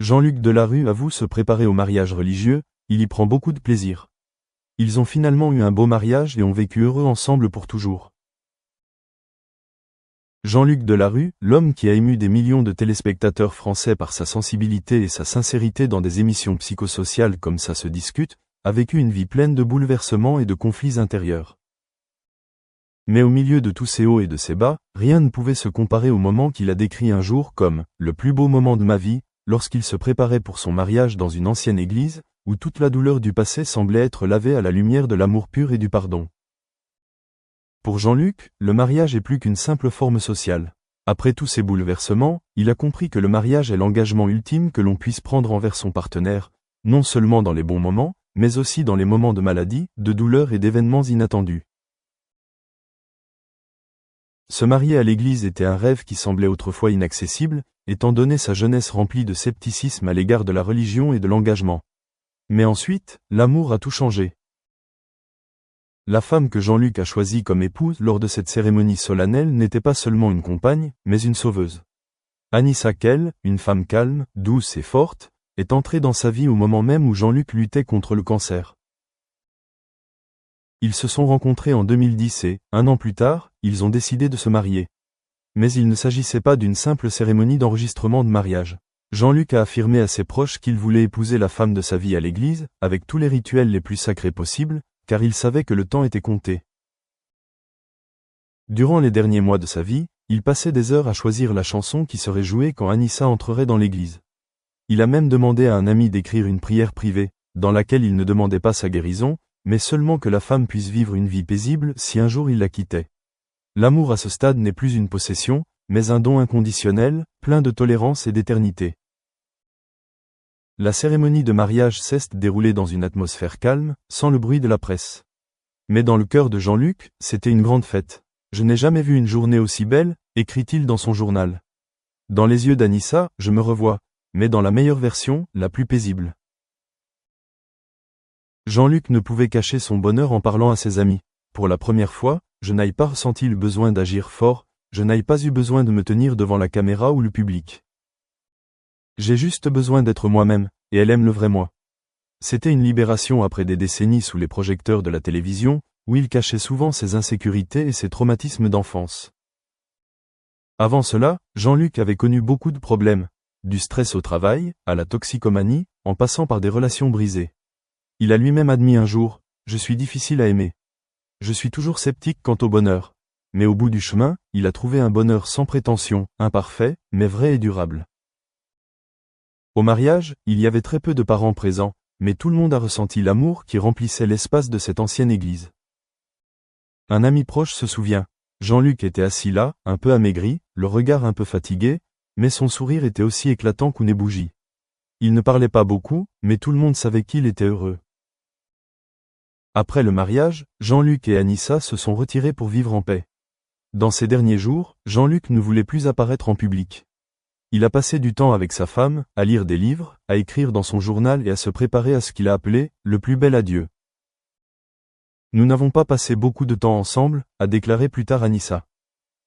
Jean-Luc Delarue avoue se préparer au mariage religieux, il y prend beaucoup de plaisir. Ils ont finalement eu un beau mariage et ont vécu heureux ensemble pour toujours. Jean-Luc Delarue, l'homme qui a ému des millions de téléspectateurs français par sa sensibilité et sa sincérité dans des émissions psychosociales comme Ça se discute, a vécu une vie pleine de bouleversements et de conflits intérieurs. Mais au milieu de tous ces hauts et de ces bas, rien ne pouvait se comparer au moment qu'il a décrit un jour comme « le plus beau moment de ma vie », lorsqu'il se préparait pour son mariage dans une ancienne église, où toute la douleur du passé semblait être lavée à la lumière de l'amour pur et du pardon. Pour Jean-Luc, le mariage est plus qu'une simple forme sociale. Après tous ces bouleversements, il a compris que le mariage est l'engagement ultime que l'on puisse prendre envers son partenaire, non seulement dans les bons moments, mais aussi dans les moments de maladie, de douleur et d'événements inattendus. Se marier à l'église était un rêve qui semblait autrefois inaccessible, étant donné sa jeunesse remplie de scepticisme à l'égard de la religion et de l'engagement. Mais ensuite, l'amour a tout changé. La femme que Jean-Luc a choisie comme épouse lors de cette cérémonie solennelle n'était pas seulement une compagne, mais une sauveuse. Anissa Kell, une femme calme, douce et forte, est entrée dans sa vie au moment même où Jean-Luc luttait contre le cancer. Ils se sont rencontrés en 2010 et, un an plus tard, ils ont décidé de se marier. Mais il ne s'agissait pas d'une simple cérémonie d'enregistrement de mariage. Jean-Luc a affirmé à ses proches qu'il voulait épouser la femme de sa vie à l'église, avec tous les rituels les plus sacrés possibles, car il savait que le temps était compté. Durant les derniers mois de sa vie, il passait des heures à choisir la chanson qui serait jouée quand Anissa entrerait dans l'église. Il a même demandé à un ami d'écrire une prière privée, dans laquelle il ne demandait pas sa guérison, mais seulement que la femme puisse vivre une vie paisible si un jour il la quittait. L'amour à ce stade n'est plus une possession, mais un don inconditionnel, plein de tolérance et d'éternité. La cérémonie de mariage s'est déroulée dans une atmosphère calme, sans le bruit de la presse. Mais dans le cœur de Jean-Luc, c'était une grande fête. « Je n'ai jamais vu une journée aussi belle », écrit-il dans son journal. Dans les yeux d'Anissa, je me revois, mais dans la meilleure version, la plus paisible. Jean-Luc ne pouvait cacher son bonheur en parlant à ses amis. Pour la première fois, je n'ai pas ressenti le besoin d'agir fort, je n'ai pas eu besoin de me tenir devant la caméra ou le public. J'ai juste besoin d'être moi-même, et elle aime le vrai moi. C'était une libération après des décennies sous les projecteurs de la télévision, où il cachait souvent ses insécurités et ses traumatismes d'enfance. Avant cela, Jean-Luc avait connu beaucoup de problèmes, du stress au travail, à la toxicomanie, en passant par des relations brisées. Il a lui-même admis un jour, « Je suis difficile à aimer. Je suis toujours sceptique quant au bonheur. » Mais au bout du chemin, il a trouvé un bonheur sans prétention, imparfait, mais vrai et durable. Au mariage, il y avait très peu de parents présents, mais tout le monde a ressenti l'amour qui remplissait l'espace de cette ancienne église. Un ami proche se souvient, Jean-Luc était assis là, un peu amaigri, le regard un peu fatigué, mais son sourire était aussi éclatant qu'une bougie. Il ne parlait pas beaucoup, mais tout le monde savait qu'il était heureux. Après le mariage, Jean-Luc et Anissa se sont retirés pour vivre en paix. Dans ces derniers jours, Jean-Luc ne voulait plus apparaître en public. Il a passé du temps avec sa femme, à lire des livres, à écrire dans son journal et à se préparer à ce qu'il a appelé « le plus bel adieu ». Nous n'avons pas passé beaucoup de temps ensemble, a déclaré plus tard Anissa.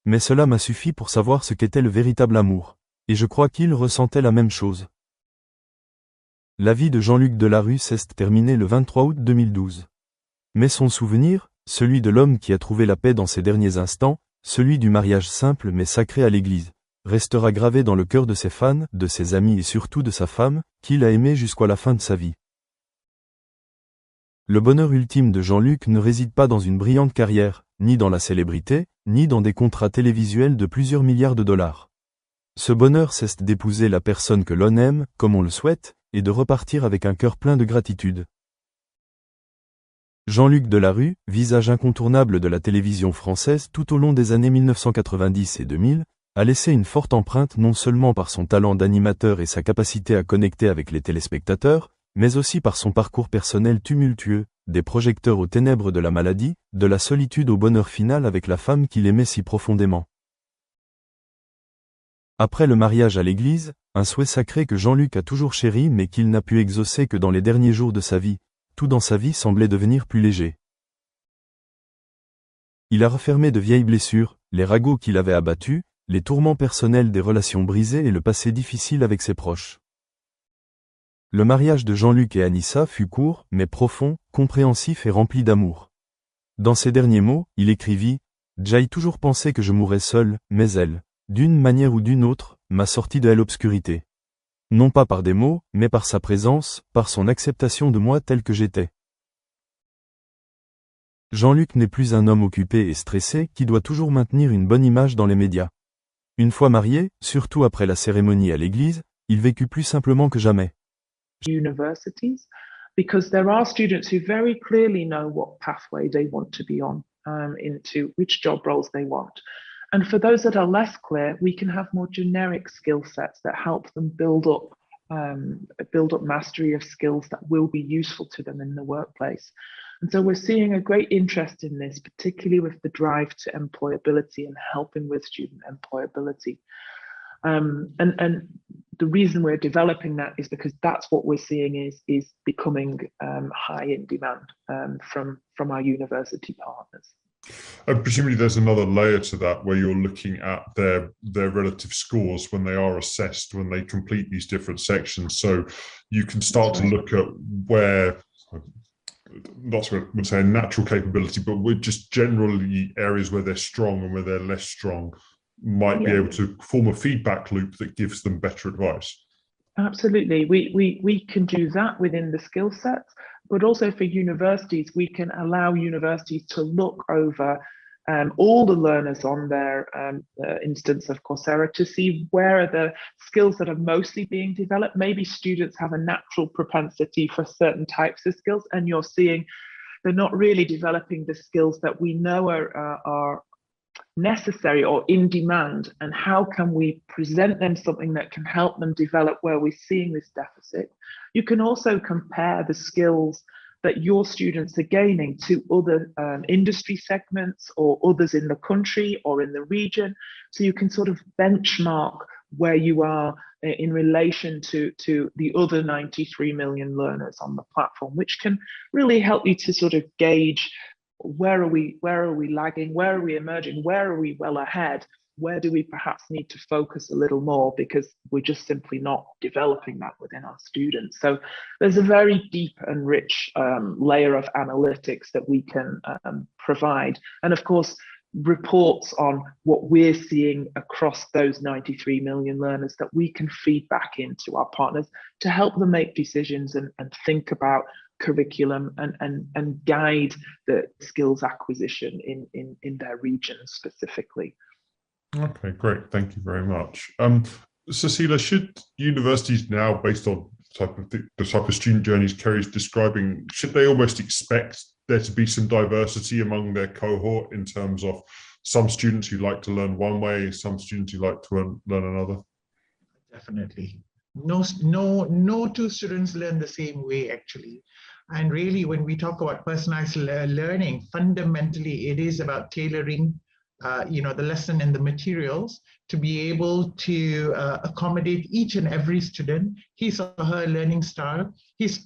Mais cela m'a suffi pour savoir ce qu'était le véritable amour. Et je crois qu'il ressentait la même chose. La vie de Jean-Luc Delarue s'est terminée le 23 août 2012. Mais son souvenir, celui de l'homme qui a trouvé la paix dans ses derniers instants, celui du mariage simple mais sacré à l'église, restera gravé dans le cœur de ses fans, de ses amis et surtout de sa femme, qu'il a aimé jusqu'à la fin de sa vie. Le bonheur ultime de Jean-Luc ne réside pas dans une brillante carrière, ni dans la célébrité, ni dans des contrats télévisuels de plusieurs milliards de dollars. Ce bonheur c'est d'épouser la personne que l'on aime, comme on le souhaite, et de repartir avec un cœur plein de gratitude. Jean-Luc Delarue, visage incontournable de la télévision française tout au long des années 1990 et 2000, a laissé une forte empreinte non seulement par son talent d'animateur et sa capacité à connecter avec les téléspectateurs, mais aussi par son parcours personnel tumultueux, des projecteurs aux ténèbres de la maladie, de la solitude au bonheur final avec la femme qu'il aimait si profondément. Après le mariage à l'église, un souhait sacré que Jean-Luc a toujours chéri mais qu'il n'a pu exaucer que dans les derniers jours de sa vie, tout dans sa vie semblait devenir plus léger. Il a refermé de vieilles blessures, les ragots qu'il avait abattus, les tourments personnels des relations brisées et le passé difficile avec ses proches. Le mariage de Jean-Luc et Anissa fut court, mais profond, compréhensif et rempli d'amour. Dans ces derniers mots, il écrivit « J'ai toujours pensé que je mourrais seul, mais elle, d'une manière ou d'une autre, m'a sorti de l'obscurité. Non pas par des mots, mais par sa présence, par son acceptation de moi tel que j'étais. » Jean-Luc n'est plus un homme occupé et stressé qui doit toujours maintenir une bonne image dans les médias. Une fois marié, surtout après la cérémonie à l'église, il vécut plus simplement que jamais. Universities, because there are students who very clearly know what pathway they want to be on, into which job roles they want. And for those that are less clear, we can have more generic skill sets that help them build up mastery of skills that will be useful to them in the workplace. And so we're seeing a great interest in this, particularly with the drive to employability and helping with student employability. And the reason we're developing that is because that's what we're seeing is becoming high in demand from our university partners. Presumably there's another layer to that where you're looking at their relative scores when they are assessed, when they complete these different sections. So you can start to look at where, not so I would say natural capability, but we're just generally areas where they're strong and where they're less strong might be able to form a feedback loop that gives them better advice. Absolutely. We can do that within the skill sets, but also for universities, we can allow universities to look over all the learners on their instance of Coursera to see where are the skills that are mostly being developed. Maybe students have a natural propensity for certain types of skills, and you're seeing they're not really developing the skills that we know are necessary or in demand, and how can we present them something that can help them develop where we're seeing this deficit. You can also compare the skills that your students are gaining to other industry segments or others in the country or in the region, so you can sort of benchmark where you are in relation to the other 93 million learners on the platform, which can really help you to sort of gauge where are we lagging, where are we emerging, where are we well ahead, where do we perhaps need to focus a little more because we're just simply not developing that within our students. So there's a very deep and rich layer of analytics that we can provide, and of course reports on what we're seeing across those 93 million learners that we can feed back into our partners to help them make decisions and think about curriculum and guide the skills acquisition in their region specifically. Okay, great. Thank you very much. Cecilia, should universities now, based on the type of student journeys Kerry's describing, should they almost expect there to be some diversity among their cohort in terms of some students who like to learn one way, some students who like to learn another? Definitely. No two students learn the same way, actually. And really, when we talk about personalized learning, fundamentally, it is about tailoring the lesson and the materials to be able to accommodate each and every student, his or her learning style, his